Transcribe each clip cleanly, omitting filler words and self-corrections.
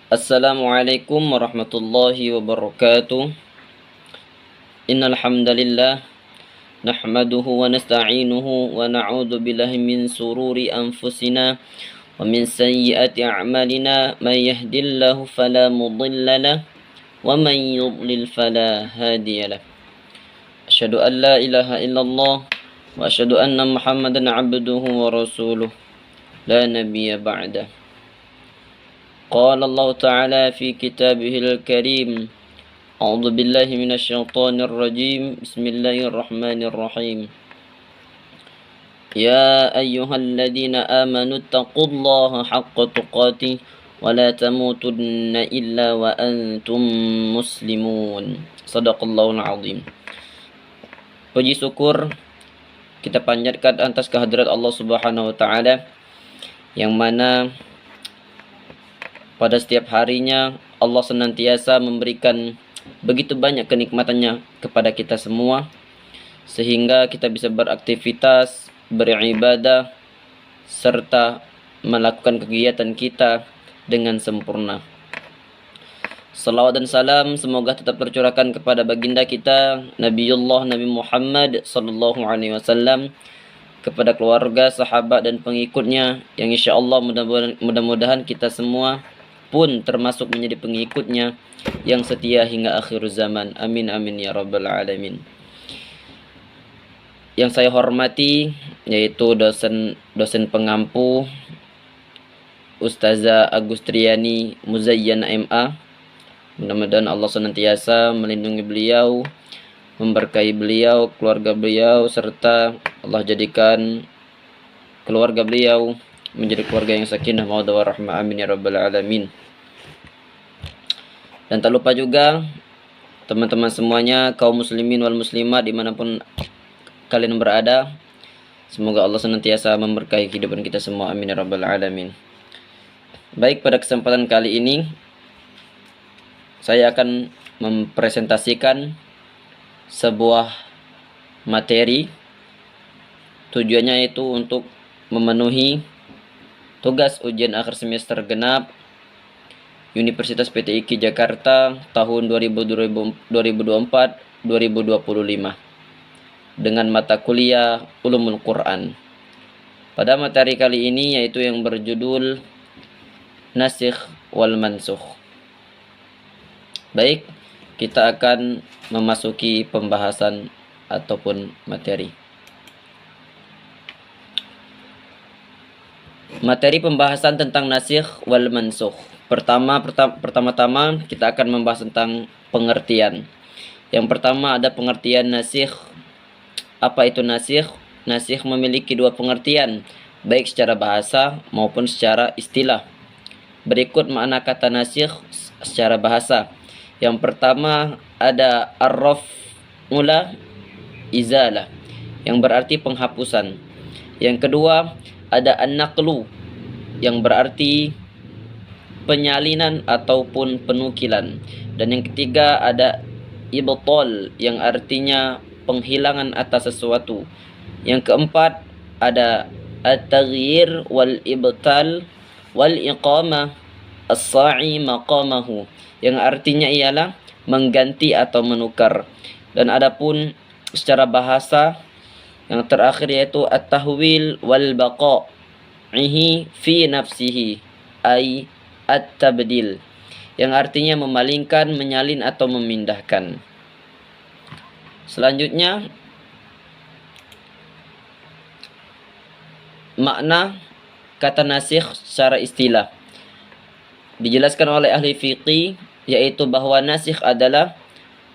Assalamualaikum warahmatullahi wabarakatuh. Innal hamdalillah nahmaduhu wa nasta'inuhu wa na'udzu billahi min sururi anfusina wa min sayyiati a'malina may yahdihillahu fala mudilla lahu wa may yudlil fala hadiya lahu. Asyhadu an la ilaha illallah wa asyhadu anna Muhammadan 'abduhu wa rasuluh la nabiyya ba'dah. قال الله تعالى في كتابه الكريم أعوذ بالله من الشيطان الرجيم بسم الله الرحمن الرحيم يا أيها الذين آمنوا اتقوا الله حق تقاته ولا تموتن إلا وأنتم مسلمون صدق الله العظيم. Puji syukur kita panjatkan atas kehadirat Allah Subhanahu wa taala yang mana pada setiap harinya Allah senantiasa memberikan begitu banyak kenikmatannya kepada kita semua sehingga kita bisa beraktivitas, beribadah serta melakukan kegiatan kita dengan sempurna. Salawat dan salam semoga tetap tercurahkan kepada baginda kita Nabiullah Nabi Muhammad sallallahu alaihi wasallam, kepada keluarga, sahabat dan pengikutnya yang insyaallah mudah-mudahan kita semua pun termasuk menjadi pengikutnya yang setia hingga akhir zaman. Amin amin ya rabbal alamin. Yang saya hormati yaitu dosen pengampu Ustazah Agustriani Muzayyana MA. Mudah-mudahan Allah senantiasa melindungi beliau, memberkahi beliau, keluarga beliau, serta Allah jadikan keluarga beliau menjadi keluarga yang sakinah mawaddah warahmah. Amin ya rabbal alamin. Dan tak lupa juga teman-teman semuanya, kaum muslimin wal muslimat dimanapun kalian berada, semoga Allah senantiasa memberkahi kehidupan kita semua. Amin ya rabbal alamin. Baik, pada kesempatan kali ini saya akan mempresentasikan sebuah materi. Tujuannya itu untuk memenuhi tugas ujian akhir semester genap Universitas PTIQ Jakarta tahun 2024-2025 dengan mata kuliah Ulumul Quran. Pada materi kali ini yaitu yang berjudul Nasikh wal Mansukh. Baik, kita akan memasuki pembahasan ataupun materi. Materi pembahasan tentang nasikh wal mansukh. Pertama-tama kita akan membahas tentang pengertian. Yang pertama ada pengertian nasikh. Apa itu nasikh? Nasikh memiliki dua pengertian, baik secara bahasa maupun secara istilah. Berikut makna kata nasikh secara bahasa. Yang pertama ada arraf mula izalah, yang berarti penghapusan. Yang kedua ada an-naqlu, yang berarti penyalinan ataupun penukilan. Dan yang ketiga ada ibtal, yang artinya penghilangan atas sesuatu. Yang keempat ada at-taghyir wal ibtal wal iqamah as-sa'i maqamahu, yang artinya ialah mengganti atau menukar. Dan adapun secara bahasa yang terakhir yaitu at-tahwil wal baqa'ihi fi nafsihi ay at-tabdil, yang artinya memalingkan, menyalin atau memindahkan. Selanjutnya makna kata nasikh secara istilah dijelaskan oleh ahli fiqih, yaitu bahwa nasikh adalah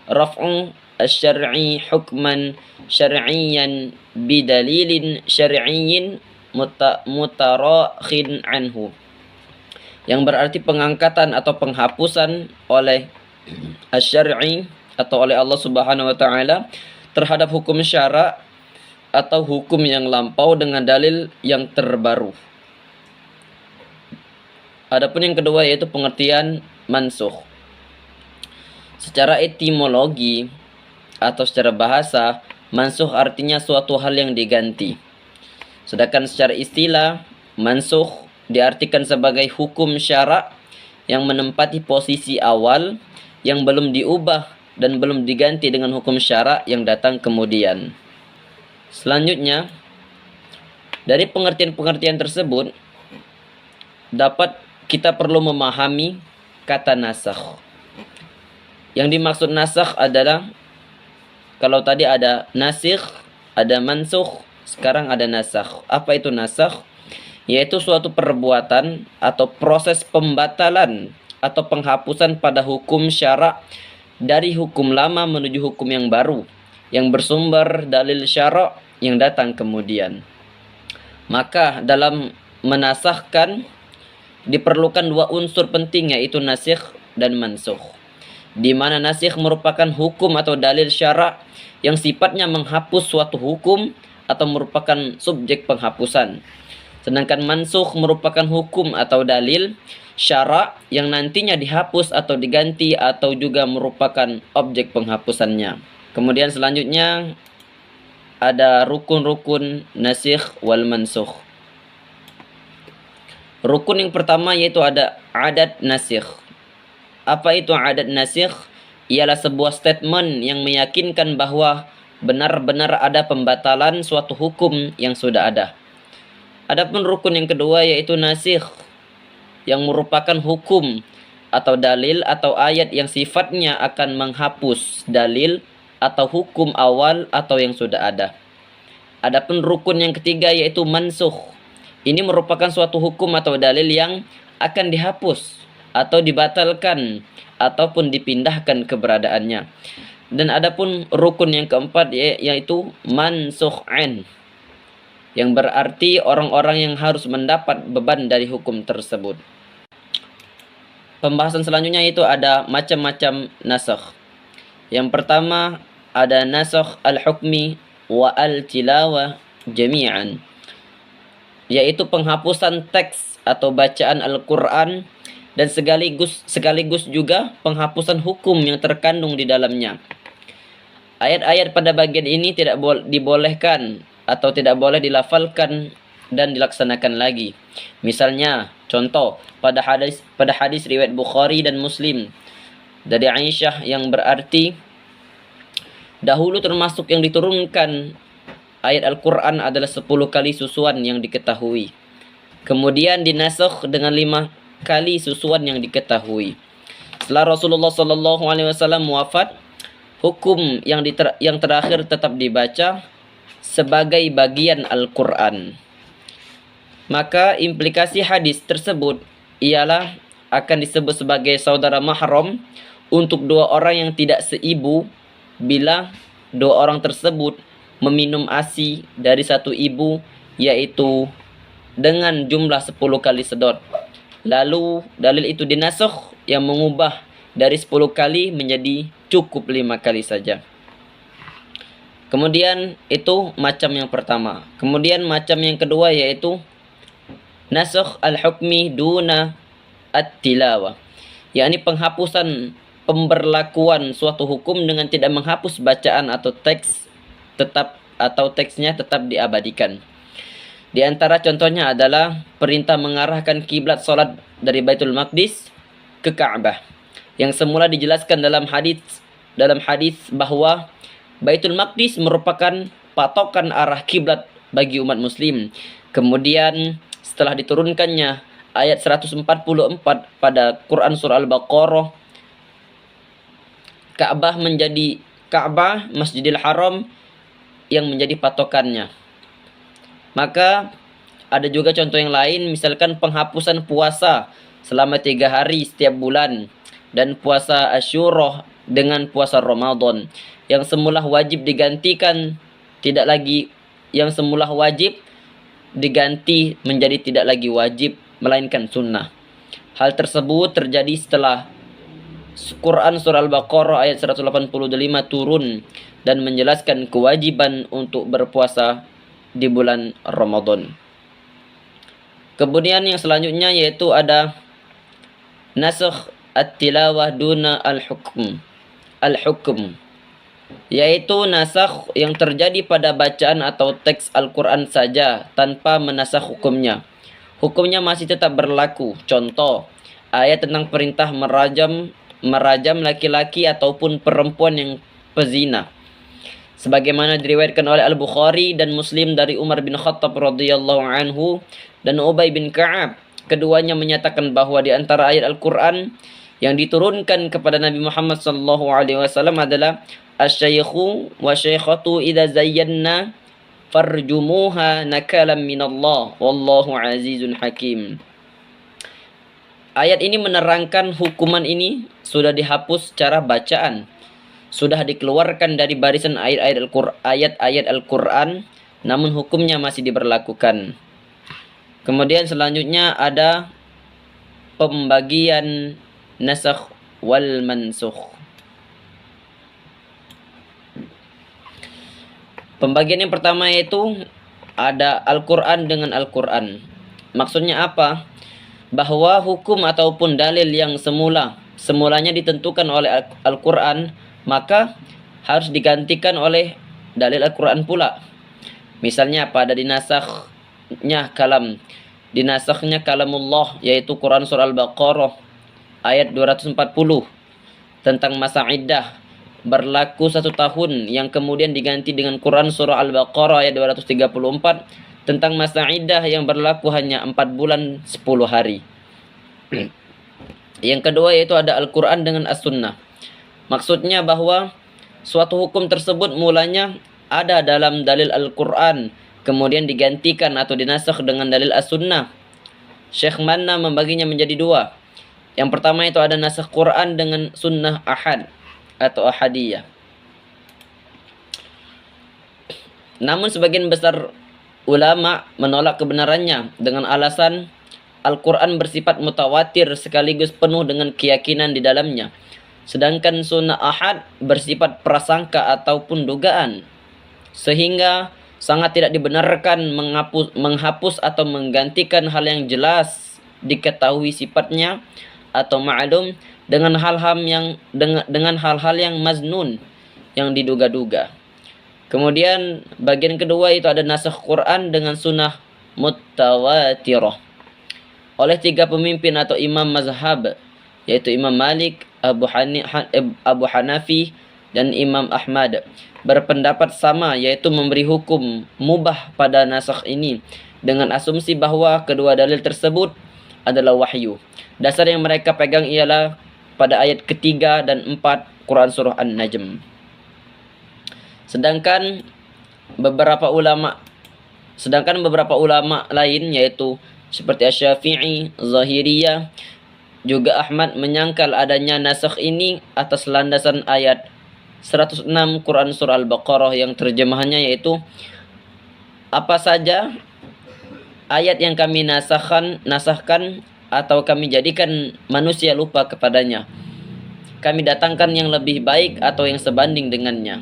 raf'u asy-syar'i hukman syar'iyyan bidalilin syar'iyyin mutarakhin anhu, yang berarti pengangkatan atau penghapusan oleh asy-syar'i atau oleh Allah Subhanahu wa taala terhadap hukum syara atau hukum yang lampau dengan dalil yang terbaru. Adapun yang kedua yaitu pengertian mansukh. Secara etimologi atau secara bahasa, mansukh artinya suatu hal yang diganti. Sedangkan secara istilah, mansukh diartikan sebagai hukum syara yang menempati posisi awal yang belum diubah dan belum diganti dengan hukum syara yang datang kemudian. Selanjutnya, dari pengertian-pengertian tersebut dapat kita perlu memahami kata nasakh. Yang dimaksud nasakh adalah, kalau tadi ada nasikh, ada mansukh, sekarang ada nasakh. Apa itu nasakh? Yaitu suatu perbuatan atau proses pembatalan atau penghapusan pada hukum syara dari hukum lama menuju hukum yang baru yang bersumber dalil syara yang datang kemudian. Maka dalam menasahkan diperlukan dua unsur penting, yaitu nasikh dan mansukh, di mana nasikh merupakan hukum atau dalil syara yang sifatnya menghapus suatu hukum atau merupakan subjek penghapusan. Sedangkan mansukh merupakan hukum atau dalil syara yang nantinya dihapus atau diganti atau juga merupakan objek penghapusannya. Kemudian selanjutnya ada rukun-rukun nasikh wal mansukh. Rukun yang pertama yaitu ada adat nasikh. Apa itu adat nasikh? Ialah sebuah statement yang meyakinkan bahwa benar-benar ada pembatalan suatu hukum yang sudah ada. Adapun rukun yang kedua yaitu nasikh, yang merupakan hukum atau dalil atau ayat yang sifatnya akan menghapus dalil atau hukum awal atau yang sudah ada. Adapun rukun yang ketiga yaitu mansukh. Ini merupakan suatu hukum atau dalil yang akan dihapus atau dibatalkan ataupun dipindahkan keberadaannya. Dan adapun rukun yang keempat yaitu mansukhan, yang berarti orang-orang yang harus mendapat beban dari hukum tersebut. Pembahasan selanjutnya itu ada macam-macam nasakh. Yang pertama ada nasakh al-hukmi wa al-tilawah jami'an, yaitu penghapusan teks atau bacaan Al-Quran dan sekaligus juga penghapusan hukum yang terkandung di dalamnya. Ayat-ayat pada bagian ini tidak dibolehkan atau tidak boleh dilafalkan dan dilaksanakan lagi. Misalnya, contoh pada hadis riwayat Bukhari dan Muslim dari Aisyah yang berarti, dahulu termasuk yang diturunkan ayat Al-Quran adalah 10 kali susuan yang diketahui. Kemudian dinasakh dengan 5 kali susuan yang diketahui. Setelah Rasulullah SAW wafat, hukum yang terakhir tetap dibaca sebagai bagian Al-Quran. Maka implikasi hadis tersebut ialah akan disebut sebagai saudara mahram untuk dua orang yang tidak seibu bila dua orang tersebut meminum ASI dari satu ibu, yaitu dengan jumlah 10 kali sedot. Lalu dalil itu dinasakh yang mengubah dari 10 kali menjadi cukup 5 kali saja. Kemudian itu macam yang pertama. Kemudian macam yang kedua yaitu nasakh al-hukmi duna at-tilawah, yakni penghapusan pemberlakuan suatu hukum dengan tidak menghapus bacaan atau teksnya tetap diabadikan. Di antara contohnya adalah perintah mengarahkan kiblat salat dari Baitul Maqdis ke Ka'bah, yang semula dijelaskan dalam hadis bahwa Baitul Maqdis merupakan patokan arah kiblat bagi umat muslim. Kemudian setelah diturunkannya ayat 144 pada Quran surah Al-Baqarah, Ka'bah Masjidil Haram yang menjadi patokannya. Maka ada juga contoh yang lain, misalkan penghapusan puasa selama 3 hari setiap bulan dan puasa Asyura dengan puasa Ramadan yang semula wajib diganti menjadi tidak lagi wajib melainkan sunnah. Hal tersebut terjadi setelah Quran surah Al-Baqarah ayat 185 turun dan menjelaskan kewajiban untuk berpuasa di bulan Ramadan. Kemudian yang selanjutnya yaitu ada nasakh at-tilawah duna al-hukm, yaitu nasakh yang terjadi pada bacaan atau teks Al-Quran saja tanpa menasakh hukumnya. Hukumnya masih tetap berlaku. Contoh, ayat tentang perintah merajam laki-laki ataupun perempuan yang pezina. Sebagaimana diriwayatkan oleh Al-Bukhari dan Muslim dari Umar bin Khattab radhiyallahu anhu dan Ubay bin Ka'ab. Keduanya menyatakan bahwa di antara ayat Al-Qur'an yang diturunkan kepada Nabi Muhammad sallallahu alaihi wasallam adalah asy-syaikhu wa syaikhatu idza zayyanna farjumuha nakalam minallah wallahu azizun hakim. Ayat ini menerangkan hukuman ini sudah dihapus secara bacaan, sudah dikeluarkan dari barisan ayat-ayat Al-Quran, namun hukumnya masih diberlakukan. Kemudian selanjutnya ada pembagian nasakh wal mansukh. Pembagian yang pertama yaitu ada Al-Quran dengan Al-Quran. Maksudnya apa? Bahwa hukum ataupun dalil yang semulanya ditentukan oleh Al-Quran, maka harus digantikan oleh dalil Al-Quran pula. Misalnya pada dinasakhnya kalamullah, yaitu Quran surah Al-Baqarah ayat 240 tentang masa iddah berlaku 1 tahun, yang kemudian diganti dengan Quran surah Al-Baqarah ayat 234 tentang masa iddah yang berlaku hanya 4 bulan 10 hari. Yang kedua yaitu ada Al-Quran dengan As-Sunnah. Maksudnya bahwa suatu hukum tersebut mulanya ada dalam dalil Al-Quran, kemudian digantikan atau dinasakh dengan dalil As-Sunnah. Syekh Manna membaginya menjadi 2. Yang pertama itu ada nasakh Quran dengan Sunnah Ahad atau Ahadiyah. Namun sebagian besar ulama menolak kebenarannya dengan alasan Al-Quran bersifat mutawatir sekaligus penuh dengan keyakinan di dalamnya. Sedangkan Sunnah Ahad bersifat prasangka ataupun dugaan, sehingga sangat tidak dibenarkan menghapus atau menggantikan hal yang jelas diketahui sifatnya atau ma'lum dengan hal-hal yang maznun, yang diduga-duga. Kemudian bagian kedua itu ada nasakh Quran dengan sunnah mutawatirah oleh 3 pemimpin atau imam mazhab, yaitu Imam Malik, Abu Hanafi, dan Imam Ahmad. Berpendapat sama, yaitu memberi hukum mubah pada nasakh ini dengan asumsi bahwa kedua dalil tersebut adalah wahyu. Dasar yang mereka pegang ialah pada ayat ketiga dan 4 Quran surah An-Najm. Sedangkan beberapa ulama lain, yaitu seperti Asy-Syafi'i, Zahiriyah, juga Ahmad, menyangkal adanya nasakh ini atas landasan ayat 106 Quran surah Al-Baqarah yang terjemahannya yaitu, apa saja ayat yang kami nasahkan atau kami jadikan manusia lupa kepadanya, kami datangkan yang lebih baik atau yang sebanding dengannya.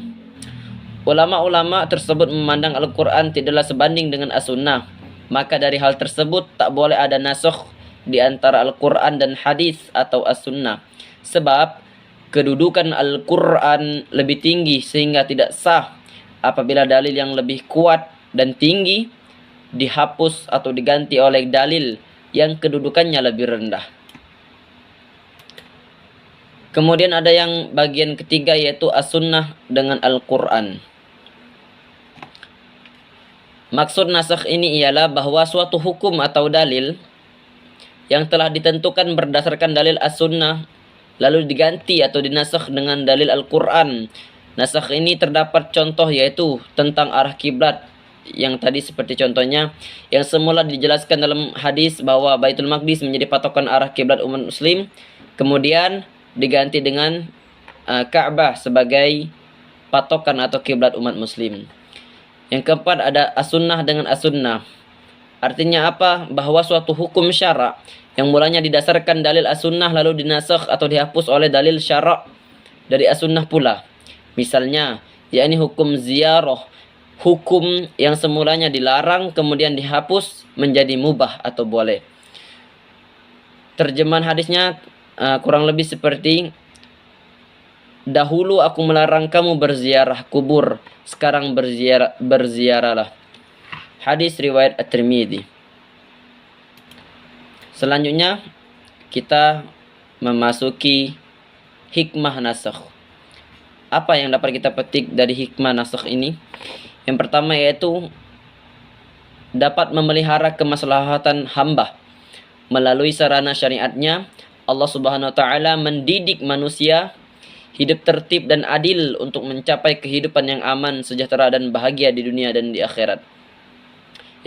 Ulama-ulama tersebut memandang Al-Quran tidaklah sebanding dengan As-Sunnah, maka dari hal tersebut tak boleh ada nasakh di antara Al-Quran dan hadis atau As-Sunnah, sebab kedudukan Al-Quran lebih tinggi sehingga tidak sah apabila dalil yang lebih kuat dan tinggi dihapus atau diganti oleh dalil yang kedudukannya lebih rendah. Kemudian ada yang bagian ketiga yaitu As-Sunnah dengan Al-Quran. Maksud nasakh ini ialah bahwa suatu hukum atau dalil yang telah ditentukan berdasarkan dalil As-Sunnah lalu diganti atau dinasakh dengan dalil Al-Quran. Nasakh ini terdapat contoh yaitu tentang arah kiblat, yang tadi seperti contohnya yang semula dijelaskan dalam hadis bahwa Baitul Maqdis menjadi patokan arah kiblat umat muslim, kemudian diganti dengan Ka'bah sebagai patokan atau kiblat umat muslim. Yang keempat ada As-Sunnah dengan As-Sunnah. Artinya apa? Bahwa suatu hukum syara yang mulanya didasarkan dalil As-Sunnah lalu dinasakh atau dihapus oleh dalil syara dari As-Sunnah pula. Misalnya, yakni hukum ziarah, hukum yang semulanya dilarang kemudian dihapus menjadi mubah atau boleh. Terjemahan hadisnya kurang lebih seperti, dahulu aku melarang kamu berziarah kubur, sekarang berziarahlah. Hadis riwayat At-Tirmidzi. Selanjutnya kita memasuki hikmah nasakh. Apa yang dapat kita petik dari hikmah nasakh ini? Yang pertama yaitu dapat memelihara kemaslahatan hamba. Melalui sarana syariatnya, Allah Subhanahu wa taala mendidik manusia hidup tertib dan adil untuk mencapai kehidupan yang aman, sejahtera dan bahagia di dunia dan di akhirat.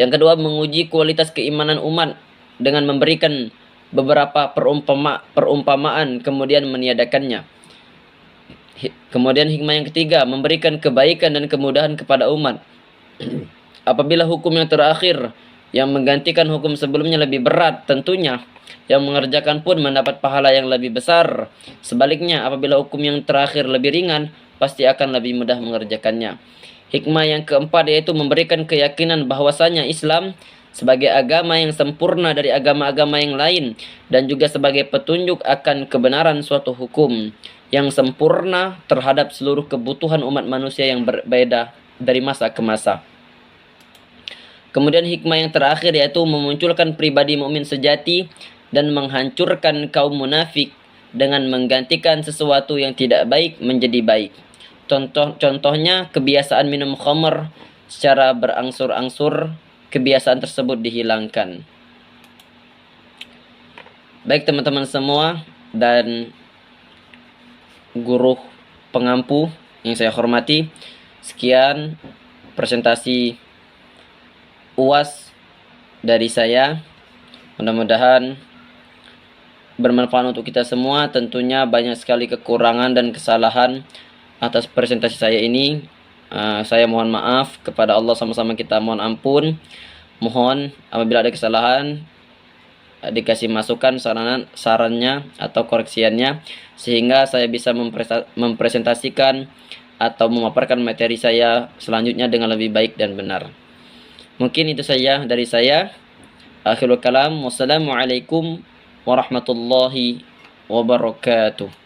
Yang kedua, menguji kualitas keimanan umat dengan memberikan beberapa perumpamaan kemudian meniadakannya. Kemudian hikmah yang ketiga, memberikan kebaikan dan kemudahan kepada umat. Apabila hukum yang terakhir yang menggantikan hukum sebelumnya lebih berat, tentunya yang mengerjakan pun mendapat pahala yang lebih besar. Sebaliknya, apabila hukum yang terakhir lebih ringan, pasti akan lebih mudah mengerjakannya. Hikmah yang keempat yaitu memberikan keyakinan bahwasanya Islam sebagai agama yang sempurna dari agama-agama yang lain dan juga sebagai petunjuk akan kebenaran suatu hukum yang sempurna terhadap seluruh kebutuhan umat manusia yang berbeda dari masa ke masa. Kemudian hikmah yang terakhir yaitu memunculkan pribadi mukmin sejati dan menghancurkan kaum munafik dengan menggantikan sesuatu yang tidak baik menjadi baik. Contohnya kebiasaan minum khamr secara berangsur-angsur, kebiasaan tersebut dihilangkan. Baik teman-teman semua dan guru pengampu yang saya hormati, sekian presentasi UAS dari saya. Mudah-mudahan bermanfaat untuk kita semua. Tentunya banyak sekali kekurangan dan kesalahan atas presentasi saya ini. Saya mohon maaf kepada Allah, sama-sama kita mohon ampun. Mohon apabila ada kesalahan dikasih masukan, sarannya atau koreksiannya, sehingga saya bisa mempresentasikan atau memaparkan materi saya selanjutnya dengan lebih baik dan benar. Mungkin itu saja dari saya. Akhirul kalam. Wassalamualaikum warahmatullahi wabarakatuh.